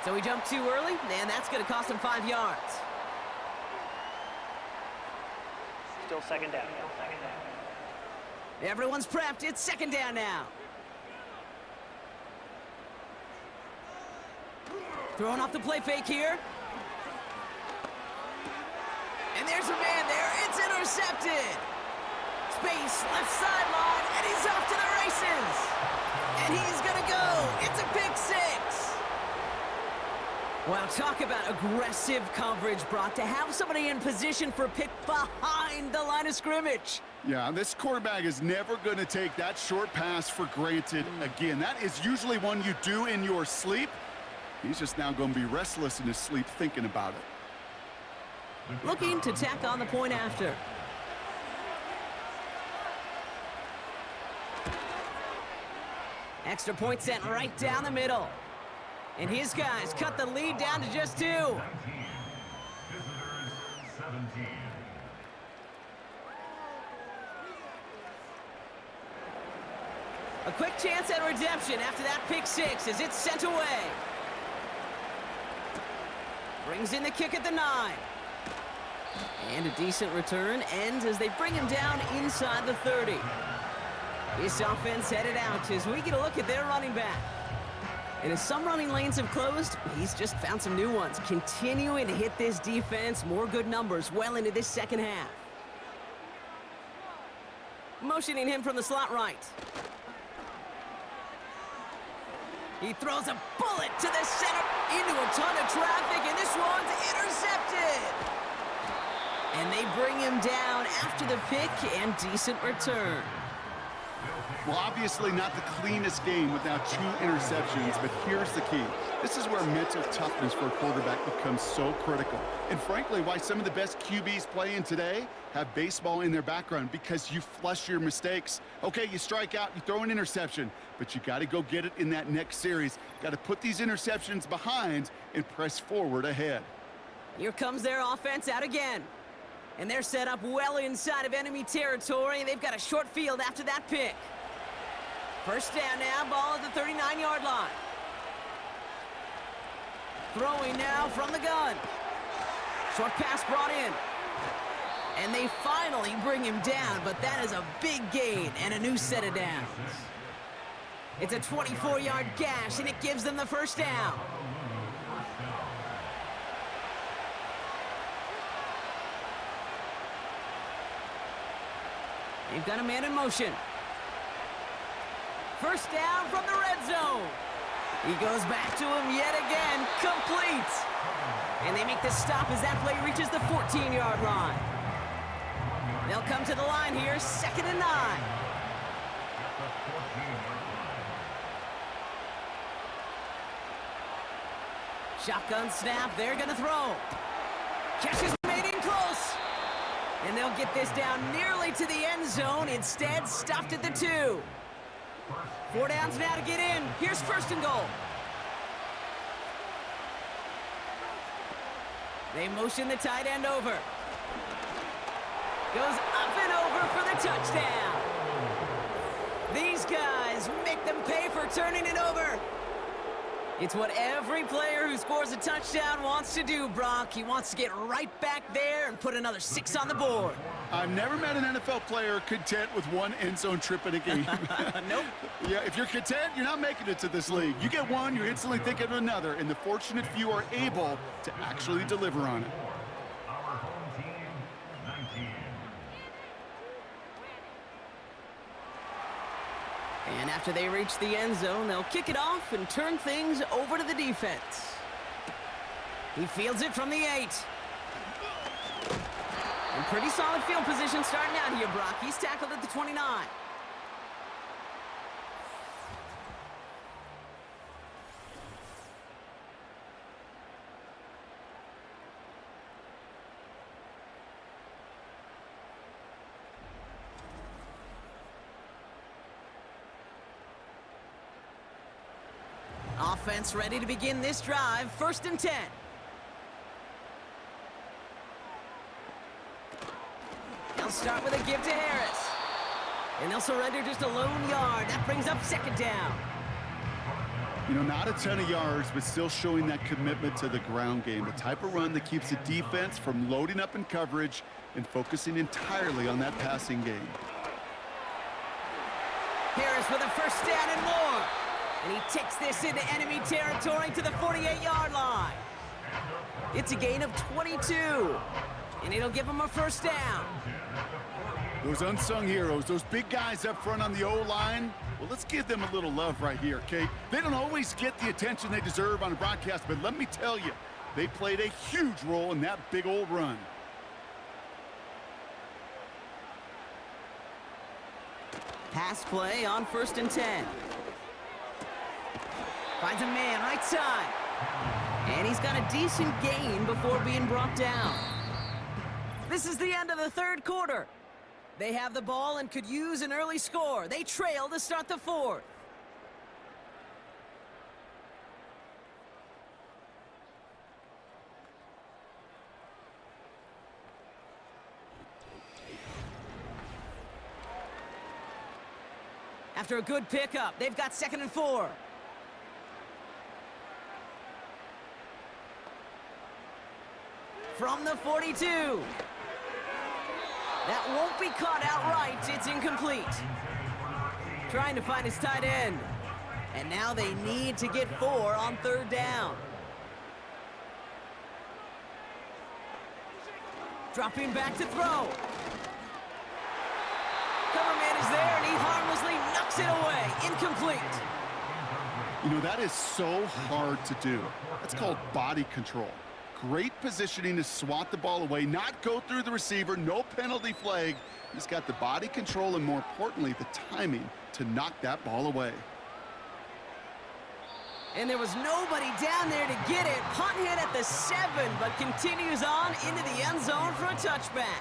So he jumped too early, and that's going to cost him 5 yards. Still second down. Everyone's prepped. It's 2nd down now. Throwing off the play fake here. And there's a man there. It's intercepted. Space, left sideline, and he's off to the races. And he's going to go. It's a pick 6. Wow, talk about aggressive coverage, Brock, to have somebody in position for a pick behind the line of scrimmage. Yeah, this quarterback is never going to take that short pass for granted again. That is usually one you do in your sleep. He's just now going to be restless in his sleep thinking about it. Looking to tack on the point after. Extra point sent right down the middle. And his guys cut the lead down to just 2. 19. Visitors 17. A quick chance at redemption after that pick 6 as it's sent away. Brings in the kick at the 9. And a decent return ends as they bring him down inside the 30. This offense headed out as we get a look at their running back. And as some running lanes have closed, he's just found some new ones, continuing to hit this defense. More good numbers well into this second half. Motioning him from the slot right. He throws a bullet to the center into a ton of traffic, and this one's intercepted. And they bring him down after the pick and decent return. Well, obviously not the cleanest game without 2 interceptions, but here's the key. This is where mental toughness for a quarterback becomes so critical. And frankly, why some of the best QBs playing today have baseball in their background, because you flush your mistakes. Okay, you strike out, you throw an interception, but you got to go get it in that next series. Got to put these interceptions behind and press forward ahead. Here comes their offense out again. And they're set up well inside of enemy territory, and they've got a short field after that pick. First down now, ball at the 39-yard line. Throwing now from the gun. Short pass brought in. And they finally bring him down, but that is a big gain and a new set of downs. It's a 24-yard gash, and it gives them the first down. They've got a man in motion. First down from the red zone. He goes back to him yet again, complete. And they make the stop as that play reaches the 14-yard line. They'll come to the line here, 2nd and 9. Shotgun snap, they're gonna throw. Catch is made in close. And they'll get this down nearly to the end zone. Instead, stopped at the 2. 4 downs now to get in. Here's 1st and goal. They motion the tight end over. Goes up and over for the touchdown. These guys make them pay for turning it over. It's what every player who scores a touchdown wants to do, Brock. He wants to get right back there and put another 6 on the board. I've never met an NFL player content with 1 end zone trip in a game. Nope. Yeah, if you're content, you're not making it to this league. You get one, you're instantly thinking of another, and the fortunate few are able to actually deliver on it. Our home team 19. And after they reach the end zone, they'll kick it off and turn things over to the defense. He fields it from the 8. And pretty solid field position starting out here, Brock. He's tackled at the 29. Offense ready to begin this drive. 1st and 10. They'll start with a give to Harris. And they'll surrender just a lone yard. That brings up 2nd down. You know, not a ton of yards, but still showing that commitment to the ground game. The type of run that keeps the defense from loading up in coverage and focusing entirely on that passing game. Harris with a 1st down and more. And he takes this into enemy territory to the 48-yard line. It's a gain of 22. And it'll give him a 1st down. Those unsung heroes, those big guys up front on the O-line, well, let's give them a little love right here, Kate. They don't always get the attention they deserve on a broadcast, but let me tell you, they played a huge role in that big old run. Pass play on 1st and 10. Finds a man right side. And he's got a decent gain before being brought down. This is the end of the 3rd quarter. They have the ball and could use an early score. They trail to start the 4th. After a good pickup, they've got 2nd and 4. From the 42. That won't be caught outright. It's incomplete. Trying to find his tight end. And now they need to get 4 on 3rd down. Dropping back to throw. Cover man is there, and he harmlessly knocks it away. Incomplete. You know, that is so hard to do. That's called body control. Great positioning to swat the ball away, not go through the receiver, no penalty flag. He's got the body control and, more importantly, the timing to knock that ball away. And there was nobody down there to get it. Punt hit at the 7, but continues on into the end zone for a touchback.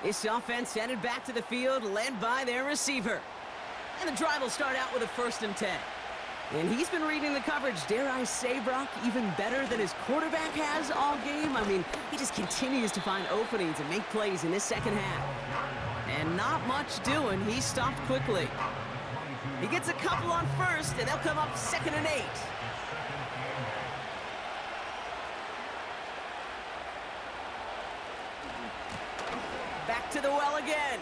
This offense headed back to the field, led by their receiver. And the drive will start out with a 1st and 10. And he's been reading the coverage, dare I say, Brock, even better than his quarterback has all game. I mean, he just continues to find openings and make plays in this 2nd half. And not much doing. He stopped quickly. He gets a couple on 1st, and they'll come up 2nd and 8. Back to the well again.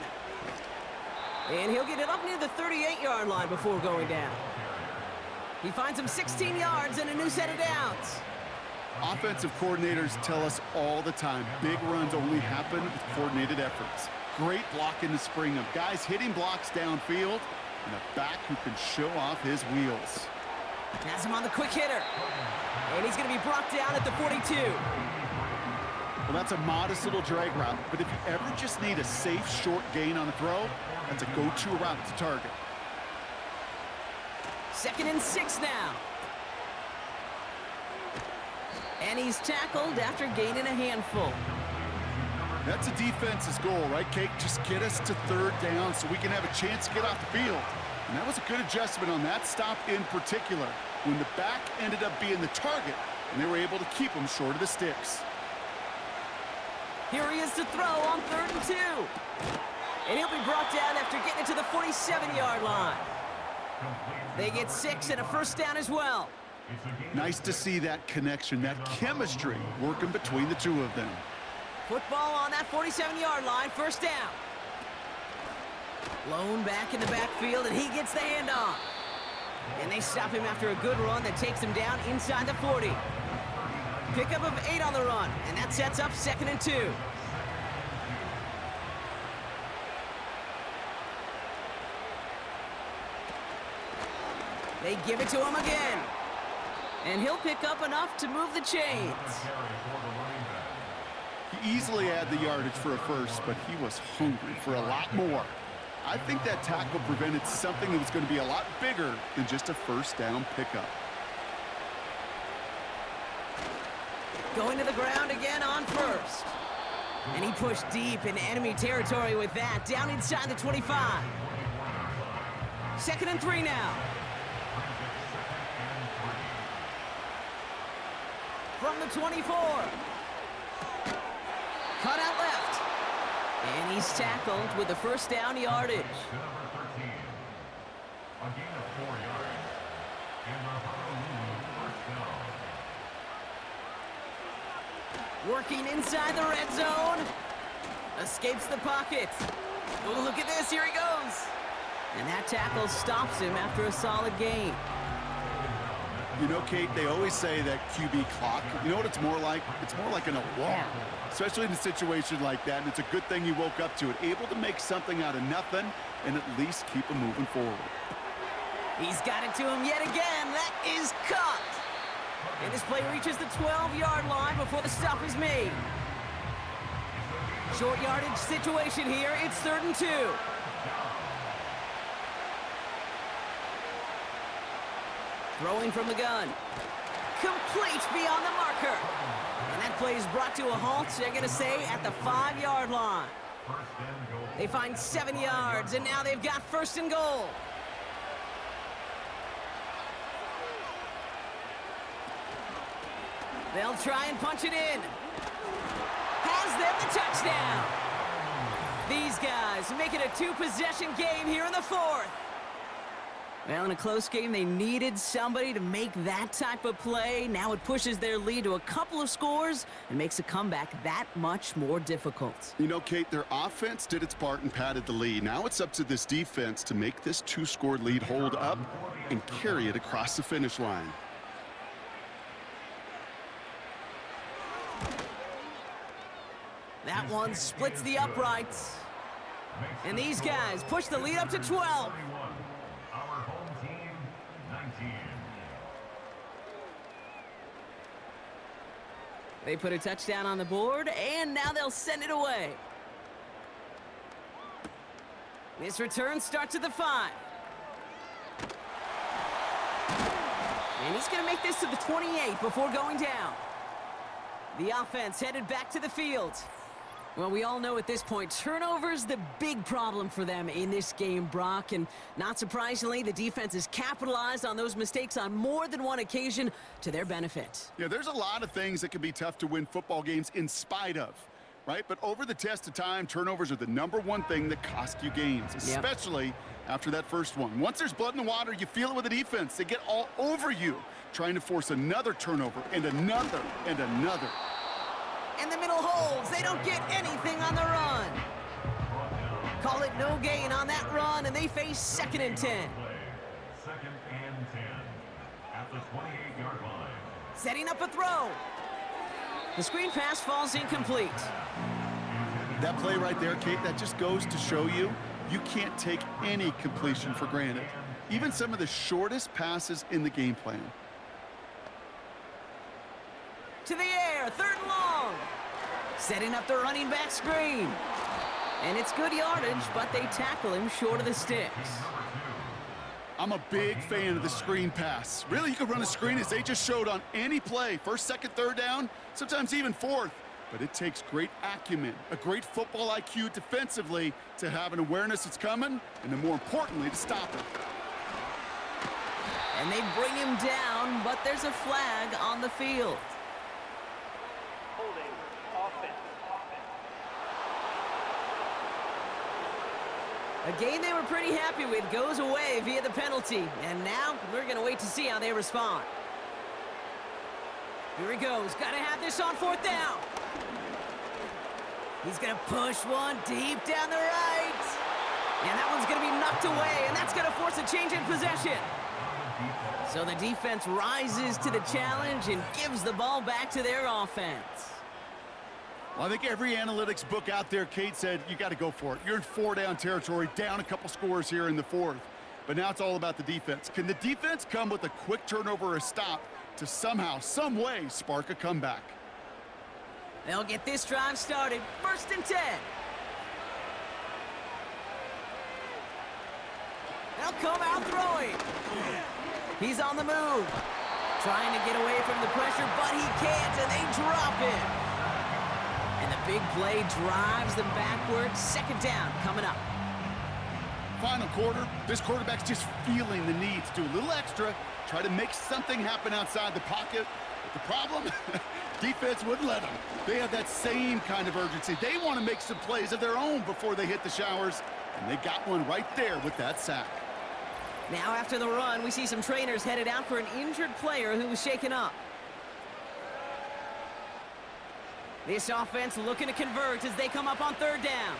And he'll get it up near the 38-yard line before going down. He finds him 16 yards and a new set of downs. Offensive coordinators tell us all the time, big runs only happen with coordinated efforts. Great blocking to spring them. Guys hitting blocks downfield, and a back who can show off his wheels. Has him on the quick hitter. And he's going to be brought down at the 42. Well, that's a modest little drag route, but if you ever just need a safe, short gain on a throw, that's a go-to route to target. 2nd and 6 now. And he's tackled after gaining a handful. That's a defense's goal, right, Kate? Just get us to 3rd down so we can have a chance to get off the field. And that was a good adjustment on that stop in particular, when the back ended up being the target, and they were able to keep him short of the sticks. Here he is to throw on 3rd and 2. And he'll be brought down after getting it to the 47-yard line. They get 6 and a 1st down as well. Nice to see that connection, that chemistry working between the two of them. Football on that 47-yard line, 1st down. Lone back in the backfield, and he gets the handoff. And they stop him after a good run that takes him down inside the 40. Pickup of 8 on the run, and that sets up 2nd and 2. They give it to him again. And he'll pick up enough to move the chains. Carry for the running back. He easily had the yardage for a first, but he was hungry for a lot more. I think that tackle prevented something that was going to be a lot bigger than just a first down pickup. Going to the ground again on first. And he pushed deep in enemy territory with that, down inside the 25. 2nd and 3 now. From the 24. Cut out left. And he's tackled with the first down yardage. To number 13. A gain of 4 yards. And the Honolulu first down. Working inside the red zone. Escapes the pocket. Oh, look at this. Here he goes. And that tackle stops him after a solid gain. You know, Kate, they always say that QB clock. You know what it's more like? It's more like an alarm, especially in a situation like that. And it's a good thing he woke up to it, able to make something out of nothing and at least keep him moving forward. He's got it to him yet again. That is caught. And this play reaches the 12-yard line before the stop is made. Short yardage situation here. It's 3rd and 2. Throwing from the gun. Complete beyond the marker. And that play is brought to a halt, they're going to say, at the 5-yard line. First and goal. They find 7 yards, and now they've got 1st and goal. They'll try and punch it in. Has them the touchdown. These guys make it a 2-possession game here in the 4th. Well, in a close game, they needed somebody to make that type of play. Now it pushes their lead to a couple of scores and makes a comeback that much more difficult. You know, Kate, their offense did its part and padded the lead. Now it's up to this defense to make this 2-score lead hold up and carry it across the finish line. That one splits the uprights. And these guys push the lead up to 12. Our home team, 19. They put a touchdown on the board, and now they'll send it away. This return starts at the 5. And he's going to make this to the 28 before going down. The offense headed back to the field. Well, we all know at this point, turnovers the big problem for them in this game, Brock. And not surprisingly, the defense has capitalized on those mistakes on more than one occasion to their benefit. Yeah, there's a lot of things that can be tough to win football games in spite of, right? But over the test of time, turnovers are the #1 thing that cost you games, especially after that first one. Once there's blood in the water, you feel it with the defense. They get all over you, trying to force another turnover and another and another. And the middle holds. They don't get anything on the run. Call it no gain on that run, and they face 2nd and 10. 2nd and 10 at the 28-yard line. Setting up a throw. The screen pass falls incomplete. That play right there, Kate, that just goes to show you, you can't take any completion for granted. Even some of the shortest passes in the game plan. To the air, 3rd and long. Setting up the running back screen. And it's good yardage, but they tackle him short of the sticks. I'm a big fan of the screen pass. Really, you can run a screen as they just showed on any play. 1st, 2nd, 3rd down, sometimes even 4th. But it takes great acumen, a great football IQ defensively to have an awareness it's coming, and then more importantly, to stop it. And they bring him down, but there's a flag on the field. Holding offense. A game they were pretty happy with goes away via the penalty. And now we're going to wait to see how they respond. Here he goes. Got to have this on 4th down. He's going to push one deep down the right. And that one's going to be knocked away, and that's going to force a change in possession. So the defense rises to the challenge and gives the ball back to their offense. Well, I think every analytics book out there, Kate, said you got to go for it. You're in 4-down territory, down a couple scores here in the 4th. But now it's all about the defense. Can the defense come with a quick turnover or a stop to somehow, some way, spark a comeback? They'll get this drive started. 1st and 10. They'll come out throwing. He's on the move. Trying to get away from the pressure, but he can't, and they drop it. And the big play drives them backwards. 2nd down coming up. Final quarter, this quarterback's just feeling the need to do a little extra, try to make something happen outside the pocket. But the problem, defense wouldn't let them. They have that same kind of urgency. They want to make some plays of their own before they hit the showers, and they got one right there with that sack. Now after the run, we see some trainers headed out for an injured player who was shaken up. This offense looking to convert as they come up on 3rd down.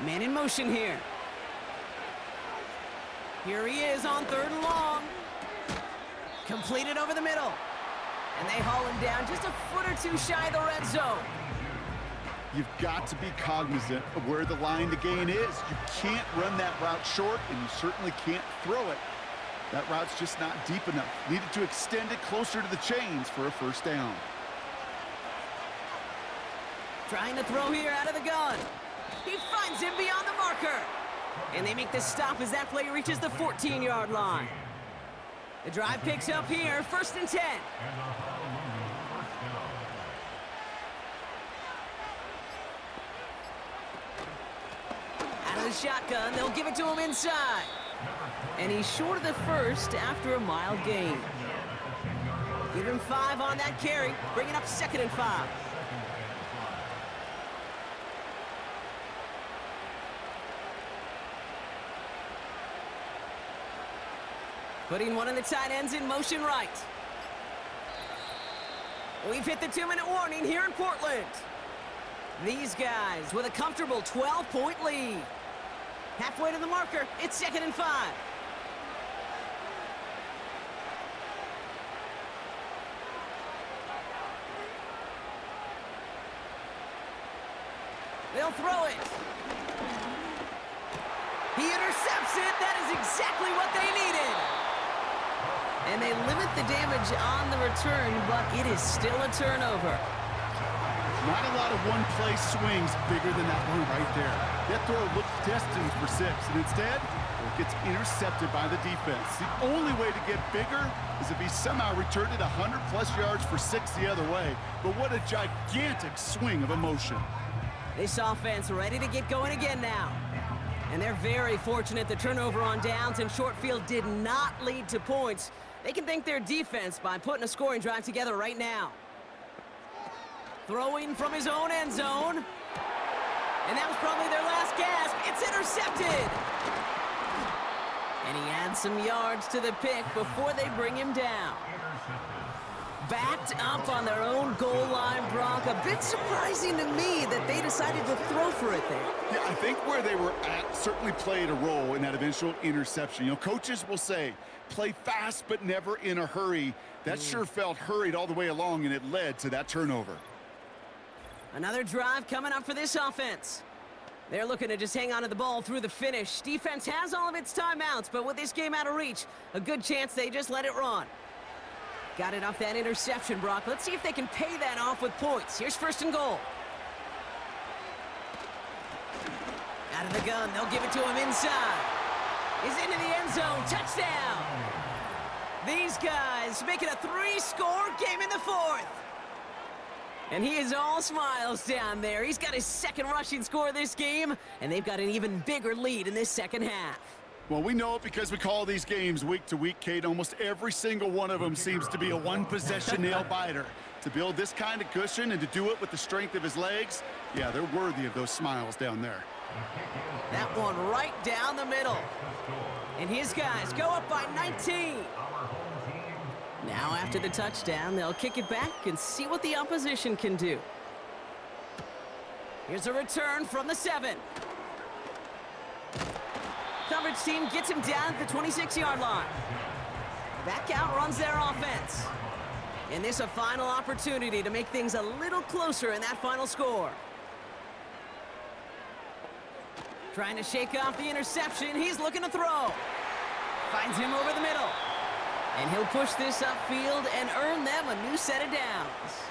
Man in motion here. Here he is on 3rd and long. Completed over the middle. And they haul him down just a foot or two shy of the red zone. You've got to be cognizant of where the line to gain is. You can't run that route short, and you certainly can't throw it. That route's just not deep enough. Needed to extend it closer to the chains for a 1st down. Trying to throw here out of the gun. He finds him beyond the marker. And they make the stop as that play reaches the 14-yard line. The drive picks up here, 1st and 10. Out of the shotgun, they'll give it to him inside. And he's short of the 1st after a mild gain. Give him 5 on that carry, bringing up 2nd and 5. Putting one of the tight ends in motion right. We've hit the 2-minute warning here in Portland. These guys with a comfortable 12-point lead. Halfway to the marker, it's 2nd and 5. They'll throw it. He intercepts it. That is exactly what they needed. And they limit the damage on the return, but it is still a turnover. Not a lot of one-play swings bigger than that one right there. That throw looked destined for 6, and instead, it gets intercepted by the defense. The only way to get bigger is if he somehow returned it 100-plus yards for 6 the other way. But what a gigantic swing of emotion. This offense ready to get going again now. And they're very fortunate the turnover on downs and short field did not lead to points. They can thank their defense by putting a scoring drive together right now. Throwing from his own end zone. And that was probably their last gasp. It's intercepted. And he adds some yards to the pick before they bring him down. Backed up on their own goal line, Brock. A bit surprising to me that they decided to throw for it there. Yeah, I think where they were at certainly played a role in that eventual interception. You know, coaches will say, play fast but never in a hurry. That sure felt hurried all the way along, and it led to that turnover. Another drive coming up for this offense. They're looking to just hang on to the ball through the finish. Defense has all of its timeouts, but with this game out of reach, a good chance they just let it run. Got it off that interception, Brock. Let's see if they can pay that off with points. Here's 1st and goal. Out of the gun, they'll give it to him inside. He's into the end zone, touchdown. These guys making a 3-score game in the 4th. And he is all smiles down there. He's got his 2nd rushing score this game, and they've got an even bigger lead in this 2nd half. Well, we know it because we call these games week to week, Kate. Almost every single one of them seems to be a one-possession nail-biter. To build this kind of cushion and to do it with the strength of his legs, yeah, they're worthy of those smiles down there. That one right down the middle. And his guys go up by 19. Now after the touchdown, they'll kick it back and see what the opposition can do. Here's a return from the 7. Coverage team gets him down at the 26-yard line. Back out runs their offense. And this a final opportunity to make things a little closer in that final score. Trying to shake off the interception. He's looking to throw. Finds him over the middle. And he'll push this upfield and earn them a new set of downs.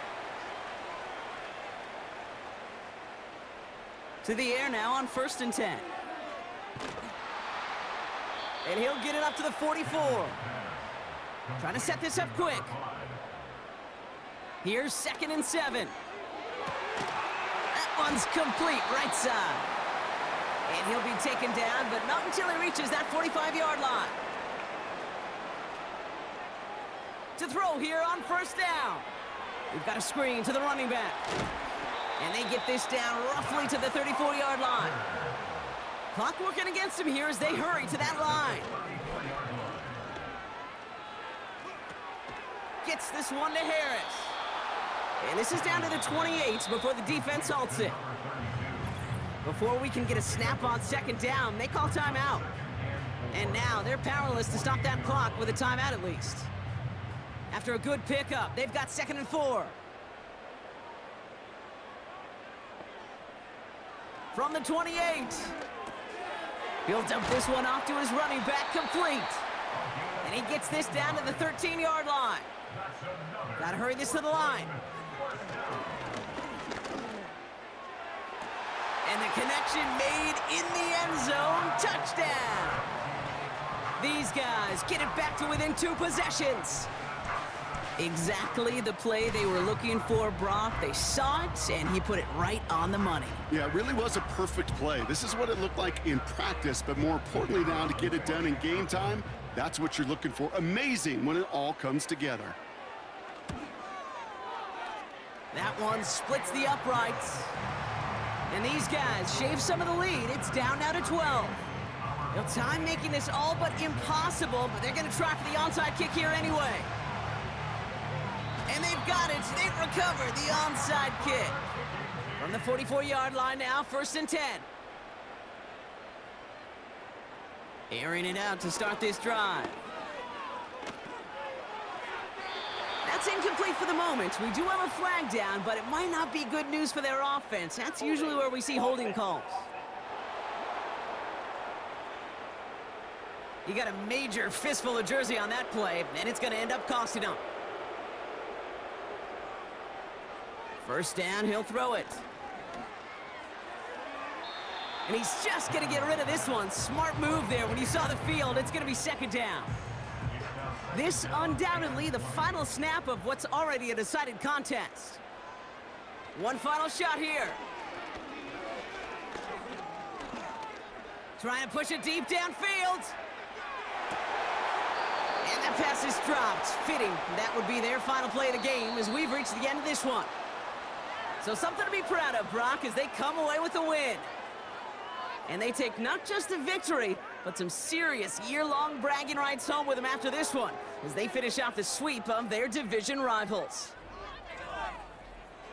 To the air now on 1st and 10. And he'll get it up to the 44. Trying to set this up quick. Here's 2nd and 7. That one's complete, right side. And he'll be taken down, but not until he reaches that 45-yard line. To throw here on 1st down. We've got a screen to the running back. And they get this down roughly to the 34-yard line. Clock working against him here as they hurry to that line. Gets this one to Harris. And this is down to the 28 before the defense halts it. Before we can get a snap on 2nd down, they call timeout. And now they're powerless to stop that clock with a timeout at least. After a good pickup, they've got 2nd and 4. From the 28. He'll dump this one off to his running back, complete. And he gets this down to the 13-yard line. Gotta hurry this to the line. And the connection made in the end zone. Touchdown! These guys get it back to within 2 possessions. Exactly the play they were looking for, Brock. They saw it, and he put it right on the money. Yeah, it really was a perfect play. This is what it looked like in practice, but more importantly now to get it done in game time, that's what you're looking for. Amazing when it all comes together. That one splits the uprights. And these guys shave some of the lead. It's down now to 12. They'll time making this all but impossible, but they're going to try for the onside kick here anyway. And they've got it. They've recovered the onside kick. From the 44-yard line now, 1st and 10. Airing it out to start this drive. That's incomplete for the moment. We do have a flag down, but it might not be good news for their offense. That's usually where we see holding calls. You got a major fistful of jersey on that play, and it's going to end up costing them. 1st down, he'll throw it. And he's just going to get rid of this one. Smart move there. When you saw the field, it's going to be 2nd down. This undoubtedly the final snap of what's already a decided contest. One final shot here. Trying to push it deep downfield. And that pass is dropped. Fitting. That would be their final play of the game as we've reached the end of this one. So something to be proud of, Brock, as they come away with a win. And they take not just a victory, but some serious year-long bragging rights home with them after this one, as they finish off the sweep of their division rivals.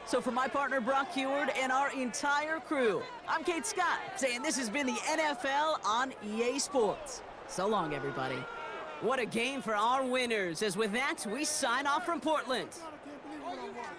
So for my partner, Brock Heward, and our entire crew, I'm Kate Scott, saying this has been the NFL on EA Sports. So long, everybody. What a game for our winners, as with that, we sign off from Portland. I can't believe what I watched.